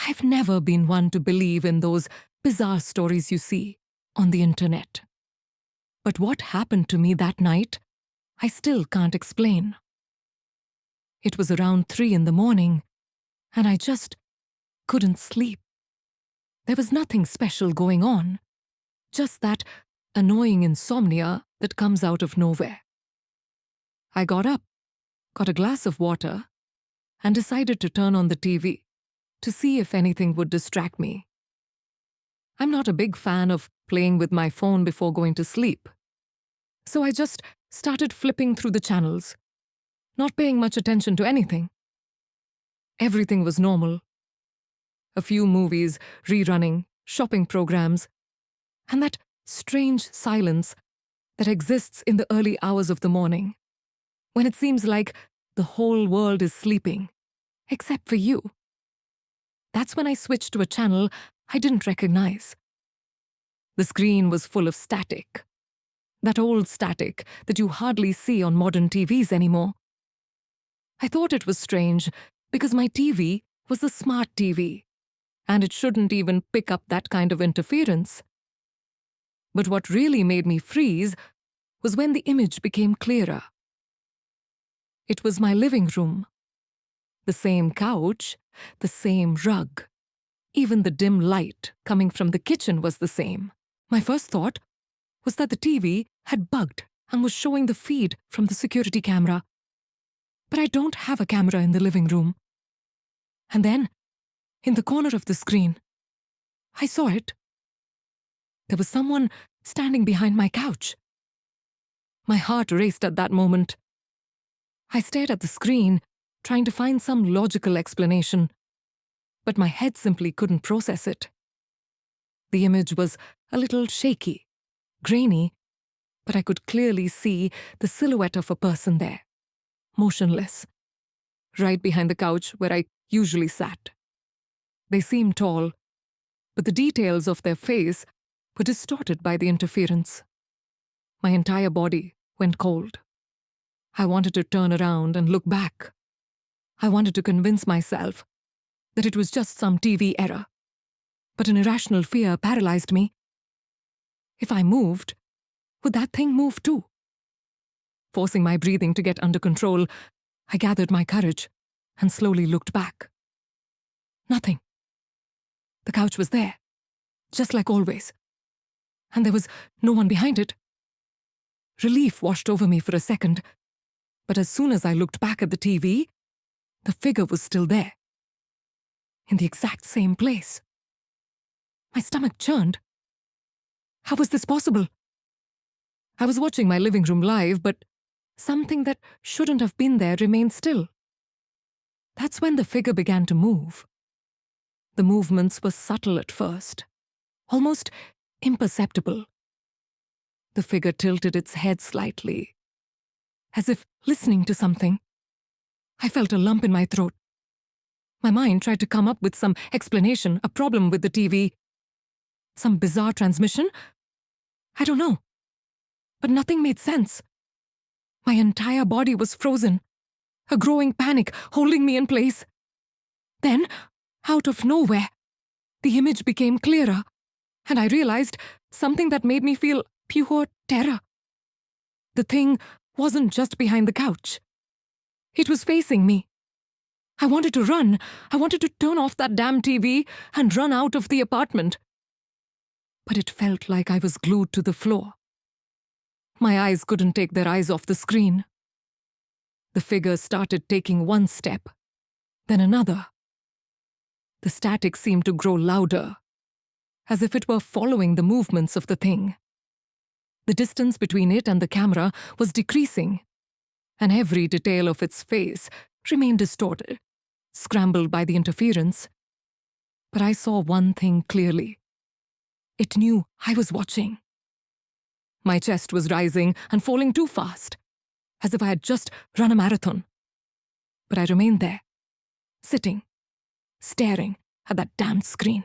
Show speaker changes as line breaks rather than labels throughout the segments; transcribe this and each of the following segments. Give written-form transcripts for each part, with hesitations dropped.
I've never been one to believe in those bizarre stories you see on the internet. But what happened to me that night, I still can't explain. It was around 3 in the morning, and I just couldn't sleep. There was nothing special going on, just that annoying insomnia that comes out of nowhere. I got up, got a glass of water, and decided to turn on the TV to see if anything would distract me. I'm not a big fan of playing with my phone before going to sleep, so I just started flipping through the channels, not paying much attention to anything. Everything was normal. A few movies rerunning, shopping programs, and that strange silence that exists in the early hours of the morning, when it seems like the whole world is sleeping, except for you. That's when I switched to a channel I didn't recognize. The screen was full of static. That old static that you hardly see on modern TVs anymore. I thought it was strange because my TV was a smart TV, and it shouldn't even pick up that kind of interference. But what really made me freeze was when the image became clearer. It was my living room. The same couch, the same rug. Even the dim light coming from the kitchen was the same. My first thought was that the TV had bugged and was showing the feed from the security camera. But I don't have a camera in the living room. And then, in the corner of the screen, I saw it. There was someone standing behind my couch. My heart raced at that moment. I stared at the screen, trying to find some logical explanation, but my head simply couldn't process it. The image was a little shaky, grainy, but I could clearly see the silhouette of a person there, motionless, right behind the couch where I usually sat. They seemed tall, but the details of their face were distorted by the interference. My entire body went cold. I wanted to turn around and look back. I wanted to convince myself that it was just some TV error, but an irrational fear paralyzed me. If I moved, would that thing move too? Forcing my breathing to get under control, I gathered my courage and slowly looked back. Nothing. The couch was there, just like always, and there was no one behind it. Relief washed over me for a second, but as soon as I looked back at the TV, the figure was still there, in the exact same place. My stomach churned. How was this possible? I was watching my living room live, but something that shouldn't have been there remained still. That's when the figure began to move. The movements were subtle at first, almost imperceptible. The figure tilted its head slightly, as if listening to something. I felt a lump in my throat. My mind tried to come up with some explanation, a problem with the TV, some bizarre transmission. I don't know. But nothing made sense. My entire body was frozen, a growing panic holding me in place. Then, out of nowhere, the image became clearer, and I realized something that made me feel pure terror. The thing wasn't just behind the couch. It was facing me. I wanted to run. I wanted to turn off that damn TV and run out of the apartment. But it felt like I was glued to the floor. My eyes couldn't take their eyes off the screen. The figure started taking one step, then another. The static seemed to grow louder, as if it were following the movements of the thing. The distance between it and the camera was decreasing, and every detail of its face remained distorted, scrambled by the interference. But I saw one thing clearly. It knew I was watching. My chest was rising and falling too fast, as if I had just run a marathon. But I remained there, sitting, staring at that damned screen.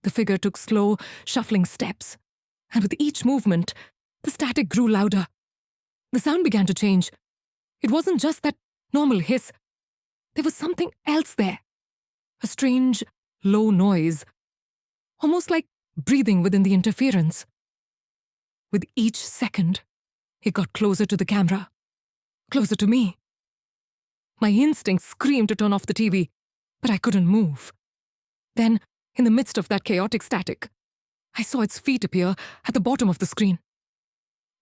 The figure took slow, shuffling steps, and with each movement, the static grew louder. The sound began to change. It wasn't just that normal hiss. There was something else there. A strange, low noise, almost like breathing within the interference. With each second, it got closer to the camera, closer to me. My instinct screamed to turn off the TV, but I couldn't move. Then, in the midst of that chaotic static, I saw its feet appear at the bottom of the screen.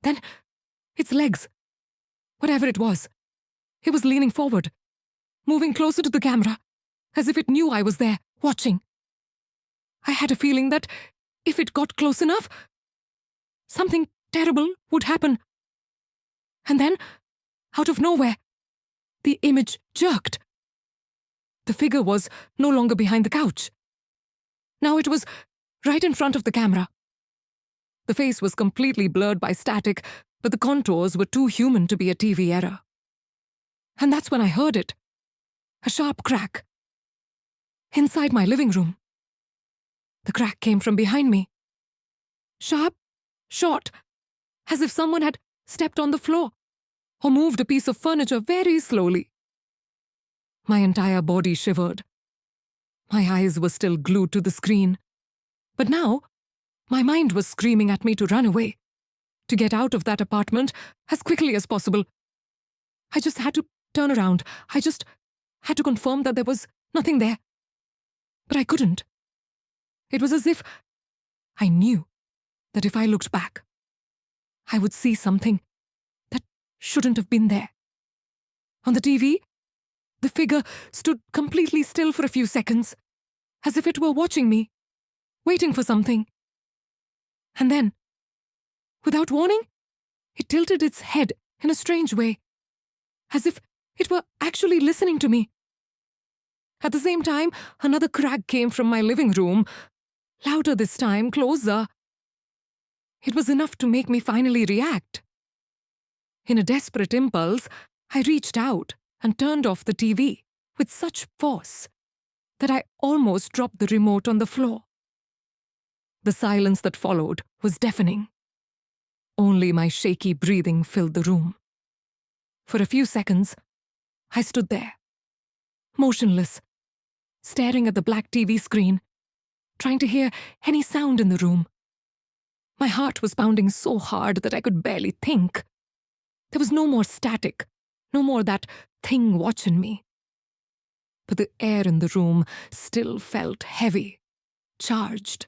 Then, its legs. Whatever it was leaning forward, moving closer to the camera, as if it knew I was there, watching. I had a feeling that if it got close enough, something terrible would happen. And then, out of nowhere, the image jerked. The figure was no longer behind the couch. Now it was right in front of the camera. The face was completely blurred by static, but the contours were too human to be a TV error. And that's when I heard it. A sharp crack. Inside my living room. The crack came from behind me. Sharp, short, as if someone had stepped on the floor or moved a piece of furniture very slowly. My entire body shivered. My eyes were still glued to the screen. But now, my mind was screaming at me to run away, to get out of that apartment as quickly as possible. I just had to turn around. I just had to confirm that there was nothing there. But I couldn't. It was as if I knew that if I looked back, I would see something that shouldn't have been there. On the TV, the figure stood completely still for a few seconds, as if it were watching me, waiting for something. And then, without warning, it tilted its head in a strange way, as if it were actually listening to me. At the same time, another crack came from my living room, louder this time, closer. It was enough to make me finally react. In a desperate impulse, I reached out and turned off the TV with such force that I almost dropped the remote on the floor. The silence that followed was deafening. Only my shaky breathing filled the room. For a few seconds, I stood there, motionless, staring at the black TV screen, trying to hear any sound in the room. My heart was pounding so hard that I could barely think. There was no more static, no more that thing watching me. But the air in the room still felt heavy, charged,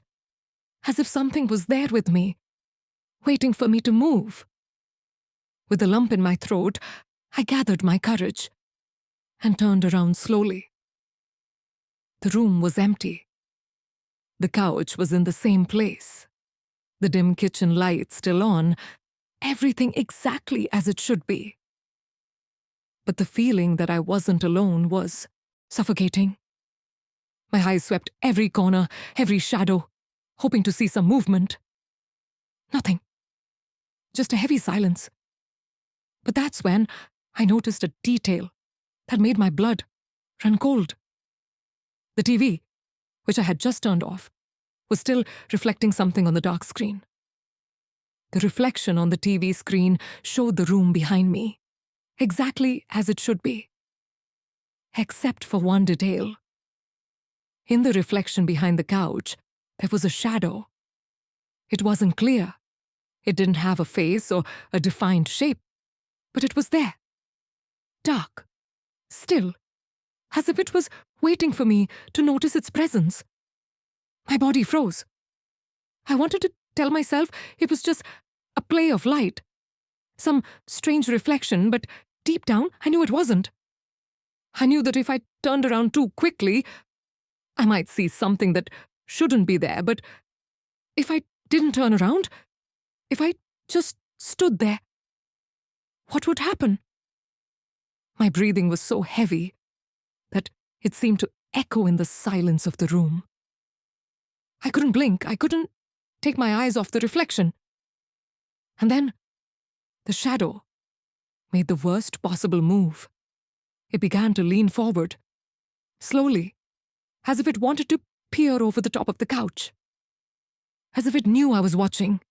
as if something was there with me, waiting for me to move. With a lump in my throat, I gathered my courage and turned around slowly. The room was empty. The couch was in the same place. The dim kitchen light still on, everything exactly as it should be. But the feeling that I wasn't alone was suffocating. My eyes swept every corner, every shadow, hoping to see some movement. Nothing. Just a heavy silence. But that's when I noticed a detail that made my blood run cold. The TV, which I had just turned off, was still reflecting something on the dark screen. The reflection on the TV screen showed the room behind me, exactly as it should be. Except for one detail. In the reflection behind the couch, there was a shadow. It wasn't clear. It didn't have a face or a defined shape, but it was there. Dark, still, as if it was waiting for me to notice its presence. My body froze. I wanted to tell myself it was just a play of light, some strange reflection, but deep down I knew it wasn't. I knew that if I turned around too quickly, I might see something that shouldn't be there, but if I didn't turn around, if I just stood there, what would happen? My breathing was so heavy that it seemed to echo in the silence of the room. I couldn't blink. I couldn't take my eyes off the reflection. And then, the shadow made the worst possible move. It began to lean forward, slowly, as if it wanted to peer over the top of the couch. As if it knew I was watching.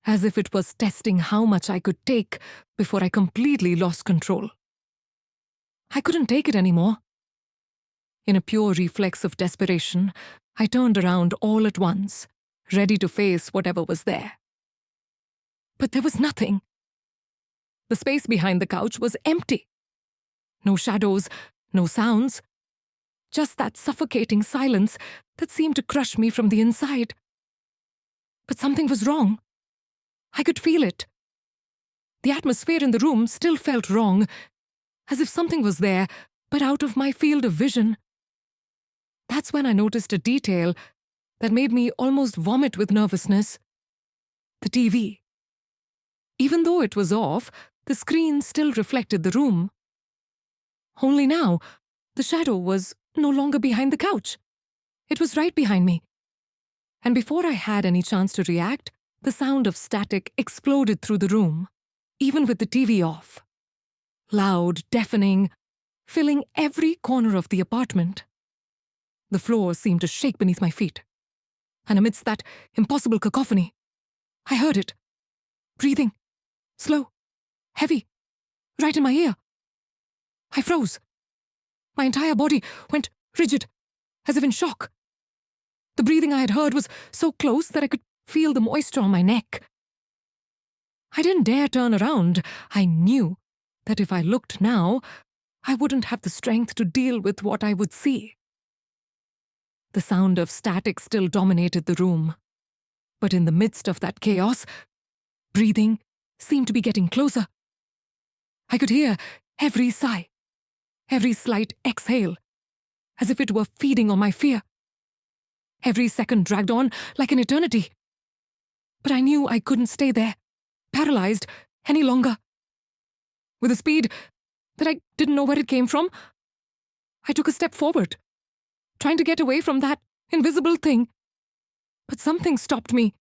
As if it was testing how much I could take before I completely lost control. I couldn't take it anymore. In a pure reflex of desperation, I turned around all at once, ready to face whatever was there. But there was nothing. The space behind the couch was empty. No shadows, no sounds, just that suffocating silence that seemed to crush me from the inside. But something was wrong. I could feel it. The atmosphere in the room still felt wrong, as if something was there, but out of my field of vision. That's when I noticed a detail that made me almost vomit with nervousness. The TV. Even though it was off, the screen still reflected the room. Only now, the shadow was no longer behind the couch. It was right behind me. And before I had any chance to react, the sound of static exploded through the room, even with the TV off. Loud, deafening, filling every corner of the apartment. The floor seemed to shake beneath my feet. And amidst that impossible cacophony, I heard it. Breathing. Slow. Heavy. Right in my ear. I froze. My entire body went rigid, as if in shock. The breathing I had heard was so close that I could feel the moisture on my neck. I didn't dare turn around. I knew that if I looked now, I wouldn't have the strength to deal with what I would see. The sound of static still dominated the room. But in the midst of that chaos, breathing seemed to be getting closer. I could hear every sigh, every slight exhale, as if it were feeding on my fear. Every second dragged on like an eternity. But I knew I couldn't stay there, paralyzed, any longer. With a speed that I didn't know where it came from, I took a step forward, trying to get away from that invisible thing. But something stopped me.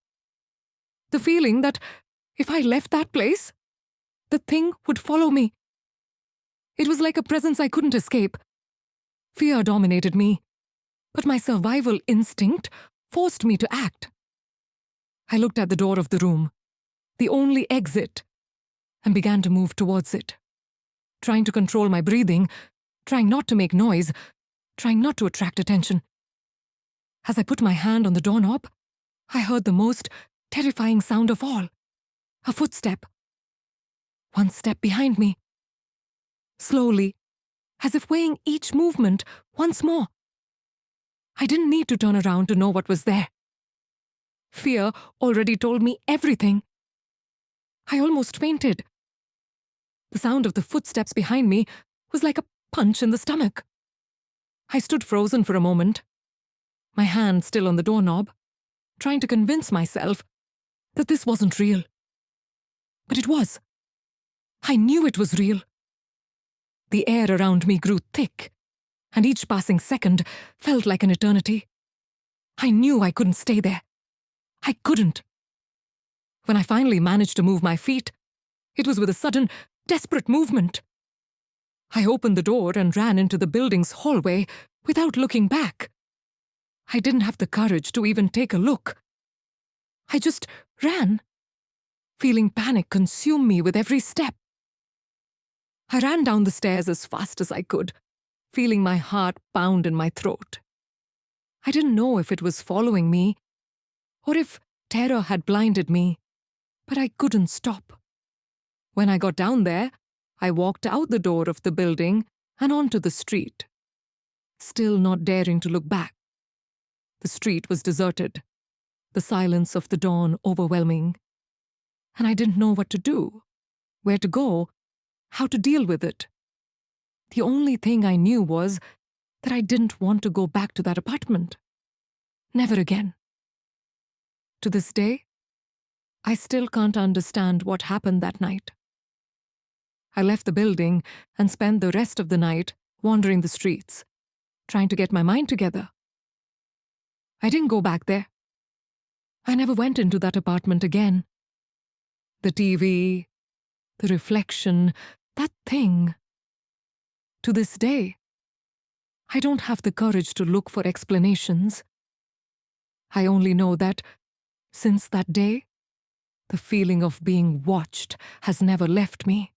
The feeling that if I left that place, the thing would follow me. It was like a presence I couldn't escape. Fear dominated me, but my survival instinct forced me to act. I looked at the door of the room, the only exit, and began to move towards it, trying to control my breathing, trying not to make noise, trying not to attract attention. As I put my hand on the doorknob, I heard the most terrifying sound of all. A footstep. One step behind me. Slowly, as if weighing each movement once more. I didn't need to turn around to know what was there. Fear already told me everything. I almost fainted. The sound of the footsteps behind me was like a punch in the stomach. I stood frozen for a moment, my hand still on the doorknob, trying to convince myself that this wasn't real. But it was. I knew it was real. The air around me grew thick, and each passing second felt like an eternity. I knew I couldn't stay there. I couldn't. When I finally managed to move my feet, it was with a sudden, desperate movement. I opened the door and ran into the building's hallway without looking back. I didn't have the courage to even take a look. I just ran, feeling panic consume me with every step. I ran down the stairs as fast as I could, feeling my heart pound in my throat. I didn't know if it was following me, or if terror had blinded me, but I couldn't stop. When I got down there, I walked out the door of the building and onto the street, still not daring to look back. The street was deserted, the silence of the dawn overwhelming, and I didn't know what to do, where to go, how to deal with it. The only thing I knew was that I didn't want to go back to that apartment. Never again. To this day, I still can't understand what happened that night. I left the building and spent the rest of the night wandering the streets, trying to get my mind together. I didn't go back there. I never went into that apartment again. The TV, the reflection, that thing. To this day, I don't have the courage to look for explanations. I only know that, since that day, the feeling of being watched has never left me.